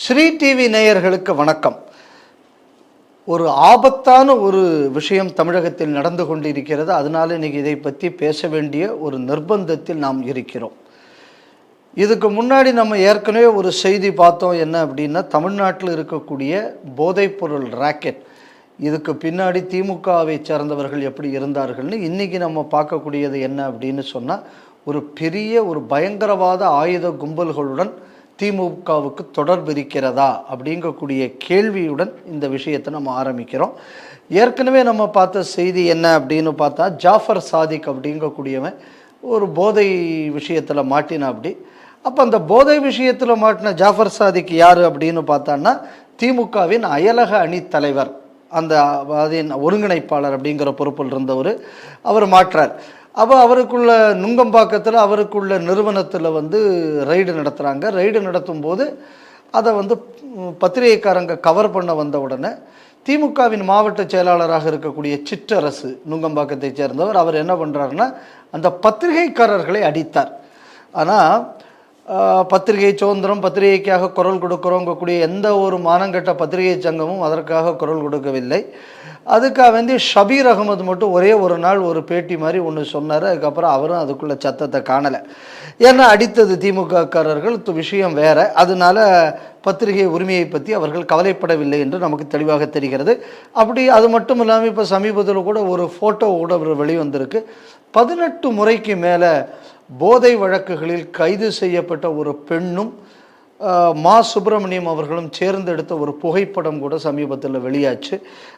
Sri TV நேயர்களுக்கு வணக்கம். ஒரு ஆபத்தான ஒரு விஷயம் தமிழகத்தில் நடந்து கொண்டிருக்கிறது. அதனால இன்னைக்கு இதை பற்றி பேச வேண்டிய ஒரு நிர்பந்தத்தில் நாம் இருக்கிறோம். இதுக்கு முன்னாடி நம்ம ஏற்கனவே ஒரு செய்தி பார்த்தோம். என்ன அப்படின்னா, தமிழ்நாட்டில் இருக்கக்கூடிய போதைப்பொருள் ராக்கெட், இதுக்கு பின்னாடி திமுகவை சேர்ந்தவர்கள் எப்படி இருந்தார்கள்னு இன்றைக்கி நம்ம பார்க்கக்கூடியது என்ன அப்படின்னு சொன்னால், ஒரு பெரிய ஒரு பயங்கரவாத ஆயுத கும்பல்களுடன் திமுகவுக்கு தொடர்பு இருக்கிறதா அப்படிங்கக்கூடிய கேள்வியுடன் இந்த விஷயத்தை நம்ம ஆரம்பிக்கிறோம். ஏற்கனவே நம்ம பார்த்த செய்தி என்ன அப்படின்னு பார்த்தா, ஜாஃபர் சாதிக் அப்படிங்கக்கூடியவன் ஒரு போதை விஷயத்தில் மாட்டினா. அப்போ அந்த போதை விஷயத்தில் மாட்டின ஜாஃபர் சாதிக் யார் அப்படின்னு பார்த்தான்னா, திமுகவின் அயலக அணி தலைவர், அந்த அதன் ஒருங்கிணைப்பாளர் அப்படிங்கிற பொறுப்பில் இருந்தவர். அவர் மாற்றார். அப்போ அவருக்குள்ள நுங்கம்பாக்கத்தில் அவருக்குள்ள நிறுவனத்தில் ரைடு நடத்துகிறாங்க. ரைடு நடத்தும் போது அதை பத்திரிகைக்காரங்க கவர் பண்ண வந்த உடனே திமுகவின் மாவட்ட செயலாளராக இருக்கக்கூடிய சிற்றரசு, நுங்கம்பாக்கத்தை சேர்ந்தவர், அவர் என்ன பண்ணுறாருன்னா, அந்த பத்திரிகைக்காரர்களை அடித்தார். ஆனால் பத்திரிகை சுதந்திரம், பத்திரிகைக்காக குரல் கொடுக்குறோங்கக்கூடிய எந்த ஒரு மானங்கட்ட பத்திரிகை சங்கமும் அதற்காக குரல் கொடுக்கவில்லை. அதுக்காக ஷபீர் அகமது மட்டும் ஒரே ஒரு நாள் ஒரு பேட்டி மாதிரி ஒன்று சொன்னார். அதுக்கப்புறம் அவரும் அதுக்குள்ளே சத்தத்தை காணலை. ஏன்னா அடித்தது திமுககாரர்கள், விஷயம் வேறு. அதனால பத்திரிகை உரிமையை பற்றி அவர்கள் கவலைப்படவில்லை என்று நமக்கு தெளிவாக தெரிகிறது. அப்படி அது மட்டும் இல்லாமல் இப்போ சமீபத்தில் கூட ஒரு ஃபோட்டோ கூட வெளிவந்திருக்கு. 18 முறைக்கு மேலே போதை வழக்குகளில் கைது செய்யப்பட்ட ஒரு பெண்ணும் மா சுப்பிரமணியம் அவர்களும் சேர்ந்தெடுத்த ஒரு புகைப்படம் கூட சமீபத்தில் வெளியாச்சு.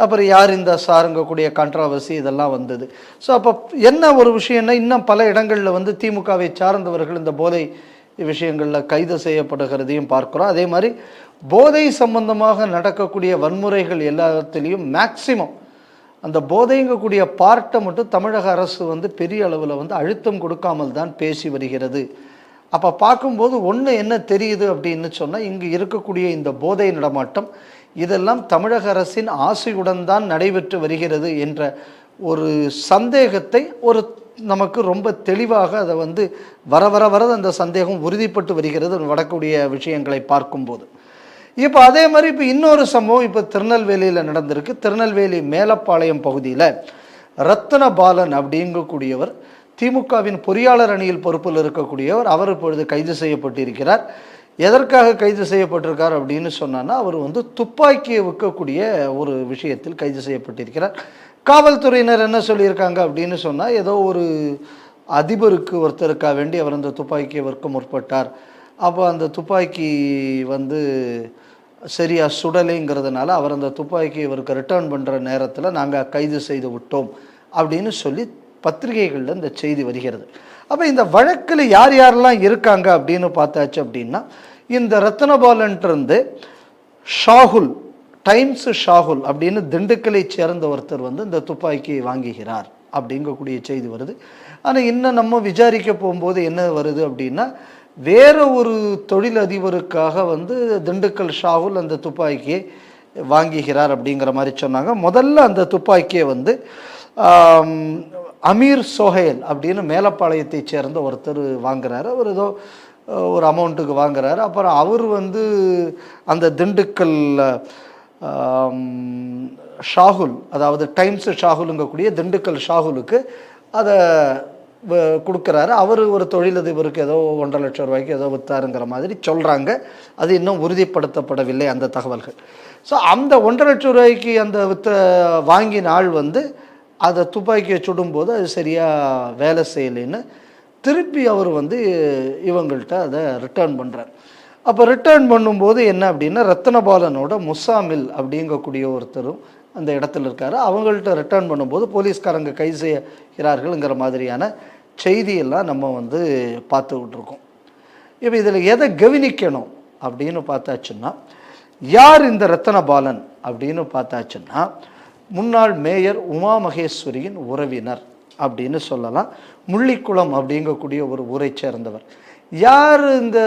அப்புறம் யார் இந்த சாருங்கக்கூடிய கான்ட்ராவர்சி இதெல்லாம் வந்தது. ஸோ அப்போ என்ன ஒரு விஷயம்னா, இன்னும் பல இடங்களில் திமுகவை சார்ந்தவர்கள் இந்த போதை விஷயங்களில் கைது செய்யப்படுகிறதையும் பார்க்குறோம். அதே மாதிரி போதை சம்பந்தமாக நடக்கக்கூடிய வன்முறைகள் எல்லாத்துலேயும் மேக்சிமம் அந்த போதைங்கக்கூடிய பார்ட்டை மட்டும் தமிழக அரசு பெரிய அளவில் அழுத்தம் கொடுக்காமல் தான் பேசி வருகிறது. அப்போ பார்க்கும்போது ஒன்று என்ன தெரியுது அப்படின்னு சொன்னால், இங்கு இருக்கக்கூடிய இந்த போதை நடமாட்டம் இதெல்லாம் தமிழக அரசின் ஆசையுடன் தான் நடைபெற்று வருகிறது என்ற ஒரு சந்தேகத்தை நமக்கு ரொம்ப தெளிவாக அதை வர வர வர அந்த சந்தேகம் உறுதிப்பட்டு வருகிறது வரக்கூடிய விஷயங்களை பார்க்கும்போது. இப்போ அதே மாதிரி இப்போ இன்னொரு சம்பவம் இப்போ திருநெல்வேலியில் நடந்திருக்கு. திருநெல்வேலி மேலப்பாளையம் பகுதியில் ரத்னபாலன் அப்படிங்கக்கூடியவர், திமுகவின் பொறியாளர் அணியில் பொறுப்பில் இருக்கக்கூடியவர், அவர் இப்பொழுது கைது செய்யப்பட்டிருக்கிறார். எதற்காக கைது செய்யப்பட்டிருக்கார் அப்படின்னு சொன்னான்னா, அவர் துப்பாக்கியை விற்கக்கூடிய ஒரு விஷயத்தில் கைது செய்யப்பட்டிருக்கிறார். காவல்துறையினர் என்ன சொல்லியிருக்காங்க அப்படின்னு சொன்னால், ஏதோ ஒரு அதிபருக்கு ஒருத்தருக்காக வேண்டி அவர் அந்த துப்பாக்கியை விற்க முற்பட்டார். அப்போ அந்த துப்பாக்கி சரியாக சுடலைங்கிறதுனால அவர் அந்த துப்பாக்கியை இவருக்கு ரிட்டர்ன் பண்ணுற நேரத்தில் நாங்கள் கைது செய்து விட்டோம் அப்படின்னு சொல்லி பத்திரிகைகளில் இந்த செய்தி வருகிறது. அப்போ இந்த வழக்கில் யார் யாரெல்லாம் இருக்காங்க அப்படின்னு பார்த்தாச்சு அப்படின்னா, இந்த ரத்னபாலன்ட்டு ஷாகுல், டைம்ஸ் ஷாகுல் அப்படின்னு திண்டுக்கலை சேர்ந்த ஒருத்தர் இந்த துப்பாக்கியை வாங்குகிறார் அப்படிங்கக்கூடிய செய்தி வருது. ஆனால் இன்னும் நம்ம விசாரிக்க போகும்போது என்ன வருது அப்படின்னா, வேற ஒரு தொழிலதிபருக்காக திண்டுக்கல் ஷாகுல் அந்த துப்பாக்கியை வாங்குகிறார் அப்படிங்கிற மாதிரி சொன்னாங்க. முதல்ல அந்த துப்பாக்கியை அமீர் சோஹேல் அப்படின்னு மேலப்பாளையத்தை சேர்ந்த ஒருத்தர் வாங்குறாரு. அவர் ஏதோ ஒரு அமௌண்ட்டுக்கு வாங்குறாரு. அப்புறம் அவர் அந்த திண்டுக்கல் ஷாகுல், அதாவது டைம்ஸ் ஷாகுலுங்கக்கூடிய திண்டுக்கல் ஷாகுலுக்கு அதை கொடுக்குறாரு. அவர் ஒரு தொழிலதிபருக்கு ஏதோ 1.5 லட்சம் ரூபாய்க்கு ஏதோ விற்றாருங்கிற மாதிரி சொல்கிறாங்க. அது இன்னும் உறுதிப்படுத்தப்படவில்லை அந்த தகவல்கள். ஸோ அந்த 1.5 லட்சம் ரூபாய்க்கு அந்த வாங்கின ஆள் அதை துப்பாக்கியை சுடும்போது அது சரியாக வேலை செய்யலைன்னு திருப்பி அவர் இவங்கள்ட்ட அதை ரிட்டர்ன் பண்ணுறார். அப்போ ரிட்டர்ன் பண்ணும்போது என்ன அப்படின்னா, ரத்னபாலனோட முசாமில் அப்படிங்கக்கூடிய ஒருத்தரும் அந்த இடத்துல இருக்கார். அவங்கள்ட்ட ரிட்டர்ன் பண்ணும்போது போலீஸ்காரங்க கைது செய்கிறார்கள்ங்கிற மாதிரியான செய்தியெல்லாம் நம்ம பார்த்துக்கிட்டு இருக்கோம். இப்போ இதில் எதை கவனிக்கணும் அப்படின்னு பார்த்தாச்சுன்னா, யார் இந்த ரத்னபாலன் அப்படின்னு பார்த்தாச்சுன்னா, முன்னாள் மேயர் உமா மகேஸ்வரியின் உறவினர் அப்படின்னு சொல்லலாம். முள்ளிக்குளம் அப்படிங்கக்கூடிய ஒரு ஊரை சேர்ந்தவர். யார் இந்த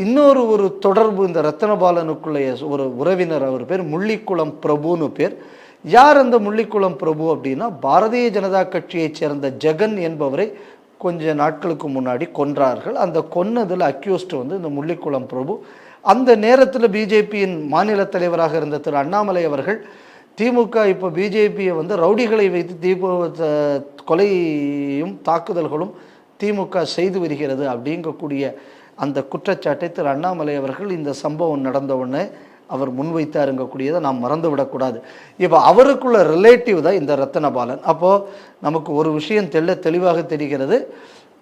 இன்னொரு ஒரு தொடர்பு இந்த ரத்னபாலனுக்குள்ளே ஒரு உறவினர், அவர் பேர் முள்ளிக்குளம் பிரபுன்னு பேர். யார் அந்த முள்ளிக்குளம் பிரபு அப்படின்னா, பாரதிய ஜனதா கட்சியைச் சேர்ந்த ஜெகன் என்பவரை கொஞ்ச நாட்களுக்கு முன்னாடி கொன்றார்கள். அந்த கொன்னதில் அக்யூஸ்ட் இந்த முள்ளிக்குளம் பிரபு. அந்த நேரத்தில் பிஜேபியின் மாநில தலைவராக இருந்த திரு அண்ணாமலை அவர்கள் திமுக இப்போ பிஜேபியை வந்து ரவுடிகளை வைத்து கொலையும் தாக்குதல்களும் திமுக செய்து வருகிறது அப்படிங்கக்கூடிய அந்த குற்றச்சாட்டை திரு அண்ணாமலை அவர்கள் இந்த சம்பவம் நடந்த உடனே அவர் முன்வைத்தாருங்கக்கூடியதை நாம் மறந்து விடக்கூடாது. இப்போ அவருக்குள்ள ரிலேட்டிவ் தான் இந்த ரத்தினபாலன். அப்போது நமக்கு ஒரு விஷயம் தெளிவாக தெரிகிறது,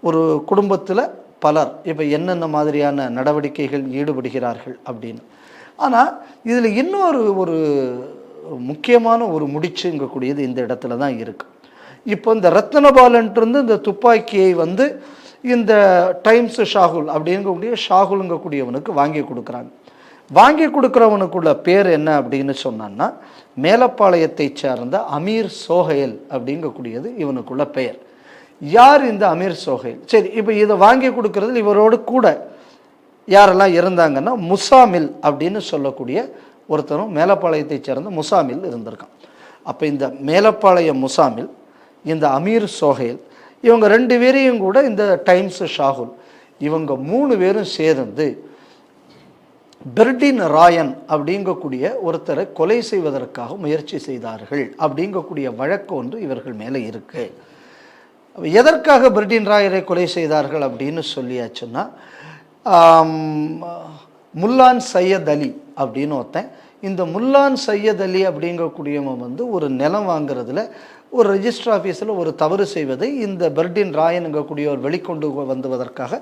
ஒரு குடும்பத்தில் பலர் இப்போ என்னென்ன மாதிரியான நடவடிக்கைகள் ஈடுபடுகிறார்கள் அப்படின்னு. ஆனால் இதில் இன்னொரு ஒரு முக்கியமான ஒரு முடிச்சுங்கக்கூடியது இந்த இடத்துல தான் இருக்குது. இப்போ இந்த ரத்தினபாலன்ட்டு இந்த துப்பாக்கியை வந்து இந்த டைம்ஸ் ஷாகுல் அப்படிங்கக்கூடிய ஷாகுலுங்கக்கூடியவனுக்கு வாங்கி கொடுக்குறாங்க. வாங்கி கொடுக்குறவனுக்குள்ள பேர் என்ன அப்படின்னு சொன்னான்னா மேலப்பாளையத்தை சேர்ந்த அமீர் சோஹேல் அப்படிங்கக்கூடியது இவனுக்குள்ள பெயர். யார் இந்த அமீர் சோஹேல்? சரி, இப்போ இதை வாங்கி கொடுக்கறதுல இவரோடு கூட யாரெல்லாம் இருந்தாங்கன்னா முசாமில் அப்படின்னு சொல்லக்கூடிய ஒருத்தரும் மேலப்பாளையத்தை சேர்ந்த முசாமில் இருந்திருக்கான். அப்போ இந்த மேலப்பாளையம் முசாமில், இந்த அமீர் சோஹேல், இவங்க 2 பேரையும் கூட இந்த டைம்ஸ் ஷாகுல் இவங்க 3 பேரும் சேர்ந்து பெர்டின் ராயன் அப்படிங்கக்கூடிய ஒருத்தரை கொலை செய்வதற்காக முயற்சி செய்தார்கள் அப்படிங்கக்கூடிய வழக்கு ஒன்று இவர்கள் மேலே இருக்கு. எதற்காக பெர்டின் ராயரை கொலை செய்தார்கள் அப்படின்னு சொல்லியாச்சுன்னா, முல்லான் சையத் அலி அப்படின்னு ஒருத்தன், இந்த முல்லான் சையத் அலி அப்படிங்கக்கூடியவன் வந்து ஒரு நிலம் வாங்குறதுல ஒரு ரெஜிஸ்டர் ஆஃபீஸில் ஒரு தவறு செய்வதை இந்த பெர்டின் ராயனுங்கக்கூடியவர் வெளிக்கொண்டு வந்துவதற்காக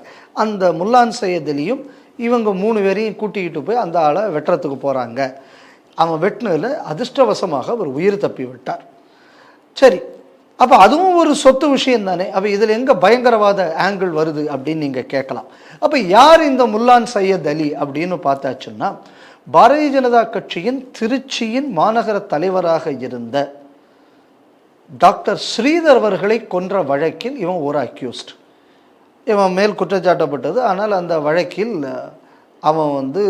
அந்த முல்லான் சையத் அலியும் இவங்க 3 பேரையும் கூட்டிக்கிட்டு போய் அந்த ஆளை வெட்டுறதுக்கு போகிறாங்க. அவன் வெட்டினதில் அதிர்ஷ்டவசமாக அவர் உயிர் தப்பி விட்டார். சரி, அப்போ அதுவும் ஒரு சொத்து விஷயம் தானே. அப்போ இதில் எங்கே பயங்கரவாத ஆங்கிள் வருது அப்படின்னு நீங்கள் கேட்கலாம். அப்போ யார் இந்த முல்லான் சையத் அலி அப்படின்னு பார்த்தாச்சுன்னா, பாரதிய ஜனதா கட்சியின் திருச்சியின் மாநகர தலைவராக இருந்த டாக்டர் ஸ்ரீதர் அவர்களை கொன்ற வழக்கில் இவன் ஒரு அக்யூஸ்ட். இவன் மேல் குற்றச்சாட்டப்பட்டது. ஆனால் அந்த வழக்கில் அவன் வந்து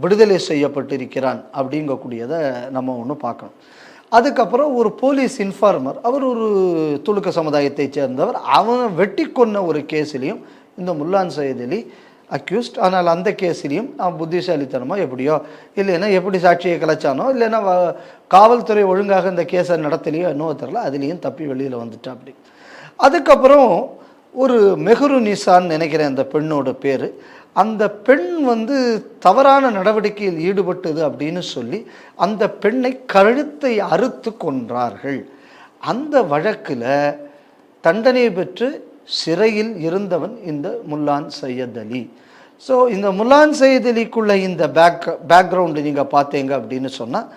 விடுதலை செய்யப்பட்டிருக்கிறான் அப்படிங்கக்கூடியதை நம்ம ஒன்று பார்க்கணும். அதுக்கப்புறம் ஒரு போலீஸ் இன்ஃபார்மர், அவர் ஒரு துலுக்க சமுதாயத்தை சேர்ந்தவர், அவனை வெட்டி கொன்ன ஒரு கேஸிலையும் இந்த முல்லான் சையத் அலி அக்யூஸ்ட். ஆனால் அந்த கேஸிலையும் அவன் புத்திசாலித்தனமாக எப்படியோ, இல்லைன்னா எப்படி சாட்சியை கலைச்சானோ, இல்லைன்னா காவல்துறை ஒழுங்காக இந்த கேஸை நடத்தலையோ என்னவோ தெரில, அதுலேயும் தப்பி வெளியில் வந்துட்டா. அப்படி அதுக்கப்புறம் ஒரு மெஹரு நிசான்னு நினைக்கிறேன் அந்த பெண்ணோட பேர். அந்த பெண் வந்து தவறான நடவடிக்கையில் ஈடுபட்டது அப்படின்னு சொல்லி அந்த பெண்ணை கழுத்தை அறுத்து கொன்றார்கள். அந்த வழக்கில் தண்டனை பெற்று சிறையில் இருந்தவன் இந்த முல்லான் சையத் அலி. ஸோ இந்த முல்லான் சையத் அலிக்குள்ள இந்த பேக்ரவுண்டு நீங்கள் பார்த்தீங்க அப்படின்னு சொன்னால்,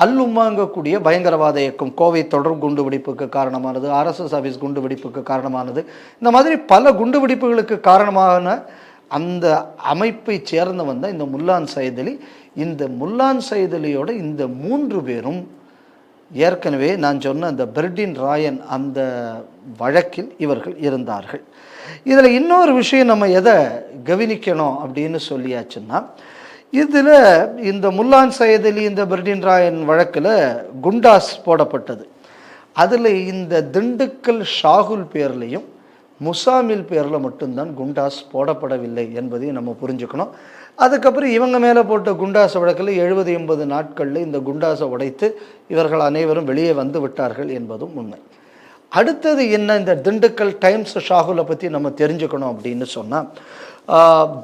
அல்லும்மாங்கக்கூடிய பயங்கரவாத இயக்கம், கோவை தொடர் குண்டு வெடிப்புக்கு காரணமானது, RSS ஆஃபீஸ் குண்டு வெடிப்புக்கு காரணமானது, இந்த மாதிரி பல குண்டு வெடிப்புகளுக்கு காரணமான அந்த அமைப்பை சேர்ந்தவன் தான் இந்த முல்லான் சையத் அலி. இந்த முல்லான் சையத் அலியோட இந்த 3 பேரும் ஏற்கனவே நான் சொன்ன அந்த பெர்டின் ராயன் அந்த வழக்கில் இவர்கள் இருந்தார்கள். இதில் இன்னொரு விஷயம் நம்ம எதை கவனிக்கணும் அப்படின்னு சொல்லியாச்சுன்னா, இதில் இந்த முல்லான் சையத் அலி இந்த பெர்டின் ராயன் வழக்கில் குண்டாஸ் போடப்பட்டது. அதில் இந்த திண்டுக்கல் ஷாகுல் பேர்லையும் முசாமில் பேரில் மட்டும்தான் குண்டாஸ் போடப்படவில்லை என்பதையும் நம்ம புரிஞ்சுக்கணும். அதுக்கப்புறம் இவங்க மேலே போட்ட குண்டாஸ் வழக்கில் 70-80 நாட்களில் இந்த குண்டாஸை உடைத்து இவர்கள் அனைவரும் வெளியே வந்து விட்டார்கள் என்பதும் உண்மை. அடுத்தது என்ன, இந்த திண்டுக்கல் டைம்ஸ் ஷாகுலை பற்றி நம்ம தெரிஞ்சுக்கணும் அப்படின்னு சொன்னால்,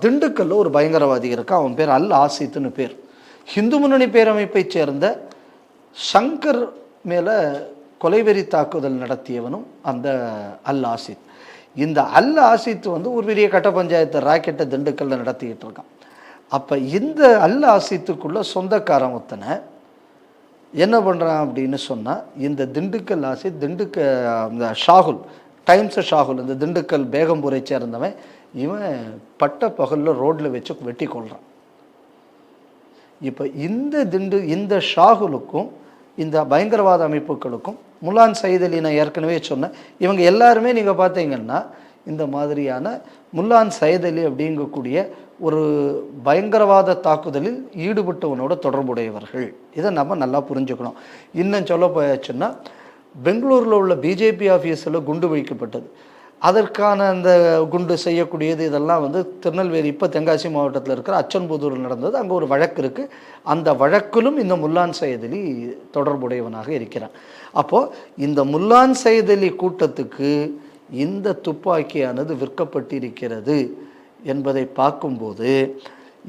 திண்டுக்கல்ல ஒரு பயங்கரவாதி இருக்கான். அவன் பேர் அல் ஆசித்னு பேர். ஹிந்து முன்னணி பேரமைப்பை சேர்ந்த சங்கர் மேலே கொலைவெறி தாக்குதல் நடத்தியவனும் அந்த அல் ஆசித். இந்த அல் ஆசித் வந்து ஒரு பெரிய கட்ட பஞ்சாயத்து ராக்கெட்டை திண்டுக்கல்ல நடத்திக்கிட்டு இருக்கான். அப்போ இந்த அல் ஆசித்துக்குள்ள சொந்தக்காரன் ஒருத்தனை என்ன பண்ணுறான் அப்படின்னு சொன்னால், இந்த திண்டுக்கல் ஆசித் இந்த ஷாகுல் டைம்ஸ் ஷாகுல் இந்த திண்டுக்கல் பேகம்பூரை சேர்ந்தவன், இவன் பட்ட பகலில் ரோட்டில் வச்சு வெட்டி கொள்கிறான். இப்போ இந்த ஷாகுலுக்கும் இந்த பயங்கரவாத அமைப்புகளுக்கும் முல்லான் சையத் அலி நான் ஏற்கனவே சொன்னேன், இவங்க எல்லாருமே நீங்கள் பார்த்தீங்கன்னா இந்த மாதிரியான முல்லான் சையத் அலி அப்படிங்கக்கூடிய ஒரு பயங்கரவாத தாக்குதலில் ஈடுபட்டவனோட தொடர்புடையவர்கள். இதை நம்ம நல்லா புரிஞ்சுக்கணும். இன்னும் சொல்ல போயாச்சுன்னா, பெங்களூரில் உள்ள பிஜேபி ஆஃபீஸில் குண்டு வைக்கப்பட்டது. அதற்கான அந்த குண்டு செய்யக்கூடியது இதெல்லாம் வந்து திருநெல்வேலி இப்போ தென்காசி மாவட்டத்தில் இருக்கிற அச்சன்புதூரில் நடந்தது. அங்கே ஒரு வழக்கு இருக்குது. அந்த வழக்கிலும் இந்த முல்லான் சையத் அலி தொடர்புடையவனாக இருக்கிறான். அப்போது இந்த முல்லான் சையத் அலி கூட்டத்துக்கு இந்த துப்பாக்கியானது விற்கப்பட்டிருக்கிறது என்பதை பார்க்கும்போது,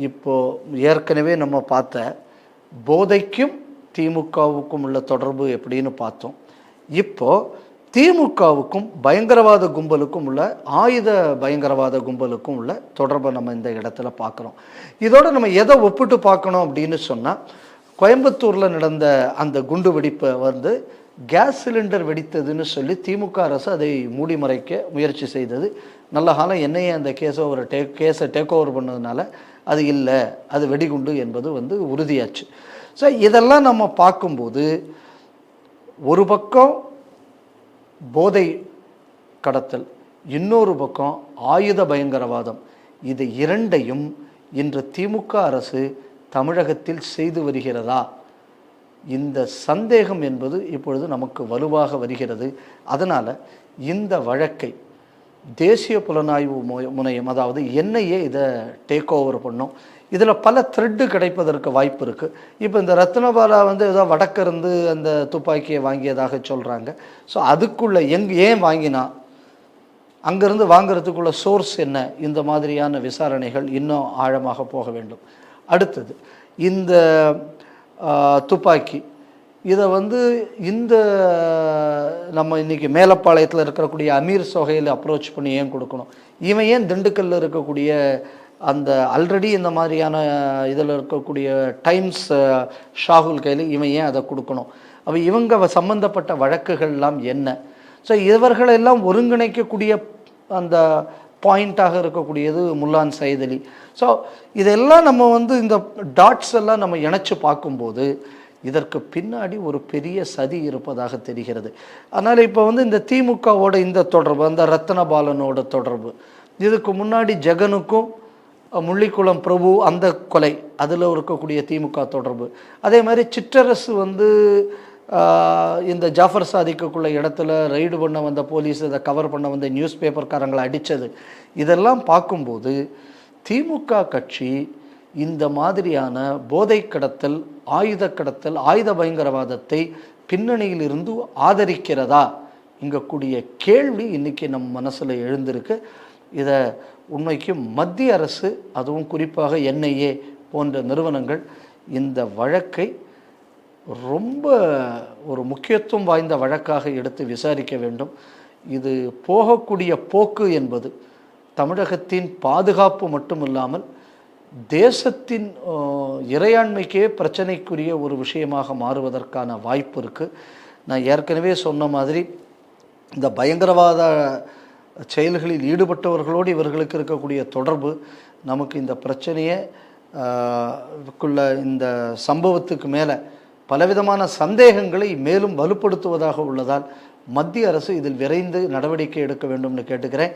இப்போது ஏற்கனவே நம்ம பார்த்த போதைக்கும் திமுகவுக்கும் உள்ள தொடர்பு எப்படின்னு பார்த்தோம். இப்போது திமுகவுக்கும் பயங்கரவாத கும்பலுக்கும் உள்ள ஆயுத பயங்கரவாத கும்பலுக்கும் உள்ள தொடர்பை நம்ம இந்த இடத்துல பார்க்குறோம். இதோட நம்ம எதை ஒப்பிட்டு பார்க்கணும் அப்படின்னு சொன்னால், கோயம்புத்தூரில் நடந்த அந்த குண்டு வெடிப்பை வந்து கேஸ் சிலிண்டர் வெடித்ததுன்னு சொல்லி திமுக அரசு அதை மூடி மறைக்க முயற்சி செய்தது. நல்ல காலம் என்னையே அந்த கேஸை டேக் ஓவர் பண்ணதுனால அது இல்லை, அது வெடிகுண்டு என்பது வந்து உறுதியாச்சு. ஸோ இதெல்லாம் நம்ம பார்க்கும்போது, ஒரு பக்கம் போதை கடத்தல், இன்னொரு பக்கம் ஆயுத பயங்கரவாதம், இது இரண்டையும் இன்று திமுக அரசு தமிழகத்தில் செய்து வருகிறதா? இந்த சந்தேகம் என்பது இப்பொழுது நமக்கு வலுவாக வருகிறது. அதனால் இந்த வழக்கை தேசிய புலனாய்வு முனையம், அதாவது என்ஐஏ இதை டேக் ஓவர் பண்ணும். இதில் பல த்ரெட்டு கிடைப்பதற்கு வாய்ப்பு இருக்குது. இப்போ இந்த ரத்னபாலா வந்து ஏதோ வடக்கிருந்து அந்த துப்பாக்கியை வாங்கியதாக சொல்கிறாங்க. ஸோ அதுக்குள்ளே ஏன் வாங்கினா, அங்கேருந்து வாங்கிறதுக்குள்ள சோர்ஸ் என்ன, இந்த மாதிரியான விசாரணைகள் இன்னும் ஆழமாக போக வேண்டும். அடுத்தது இந்த துப்பாக்கி, இதை வந்து இந்த நம்ம இன்றைக்கி மேலப்பாளையத்தில் இருக்கக்கூடிய அமீர் சொஹைல் அப்ரோச் பண்ணி ஏன் கொடுக்கணும்? இவன் ஏன் திண்டுக்கல்லில் இருக்கக்கூடிய அந்த ஆல்ரெடி இந்த மாதிரியான இதில் இருக்கக்கூடிய டைம்ஸ் ஷாகுல் கையில் இவன் ஏன் அதை கொடுக்கணும்? அப்போ இவங்க சம்பந்தப்பட்ட வழக்குகள்லாம் என்ன? ஸோ இவர்களெல்லாம் ஒருங்கிணைக்கக்கூடிய அந்த பாயிண்ட்டாக இருக்கக்கூடியது முல்லான் சையத் அலி. ஸோ இதெல்லாம் நம்ம வந்து இந்த டாட்ஸ் எல்லாம் நம்ம இணைச்சு பார்க்கும்போது இதற்கு பின்னாடி ஒரு பெரிய சதி இருப்பதாக தெரிகிறது. அதனால் இப்போ வந்து இந்த திமுகவோட இந்த தொடர்பு, அந்த ரத்னபாலனோட தொடர்பு, இதுக்கு முன்னாடி ஜெகனுக்கும் முள்ளிக்குளம் பிரபு அந்த கொலை, அதில் இருக்கக்கூடிய திமுக தொடர்பு, அதே மாதிரி சிற்றரசு வந்து இந்த ஜாஃபர் சாதிக்கக்குள்ள இடத்துல ரைடு பண்ண வந்த போலீஸ், இதை கவர் பண்ண வந்த நியூஸ் பேப்பர்காரங்களை அடித்தது, இதெல்லாம் பார்க்கும்போது திமுக கட்சி இந்த மாதிரியான போதை கடத்தல், ஆயுத கடத்தல், ஆயுத பயங்கரவாதத்தை பின்னணியில் இருந்து ஆதரிக்கிறதா இங்கக்கூடிய கேள்வி இன்றைக்கி நம்ம மனசில் எழுந்திருக்கு. இதை உண்மைக்கு மத்திய அரசு, அதுவும் குறிப்பாக என்ஐஏ போன்ற நிறுவனங்கள் இந்த வழக்கை ரொம்ப ஒரு முக்கியத்துவம் வாய்ந்த வழக்காக எடுத்து விசாரிக்க வேண்டும். இது போகக்கூடிய போக்கு என்பது தமிழகத்தின் பாதுகாப்பு மட்டுமில்லாமல் தேசத்தின் இறையாண்மைக்கே பிரச்சனைக்குரிய ஒரு விஷயமாக மாறுவதற்கான வாய்ப்பு இருக்குது. நான் ஏற்கனவே சொன்ன மாதிரி இந்த பயங்கரவாத செயல்களில் ஈடுபட்டவர்களோடு இவர்களுக்கு இருக்கக்கூடிய தொடர்பு நமக்கு இந்த பிரச்சனையை இந்த சம்பவத்துக்கு மேலே பலவிதமான சந்தேகங்களை மேலும் வலுப்படுத்துவதாக உள்ளதால் மத்திய அரசு இதில் விரைந்து நடவடிக்கை எடுக்க வேண்டும்னு கேட்டுக்கிறேன்.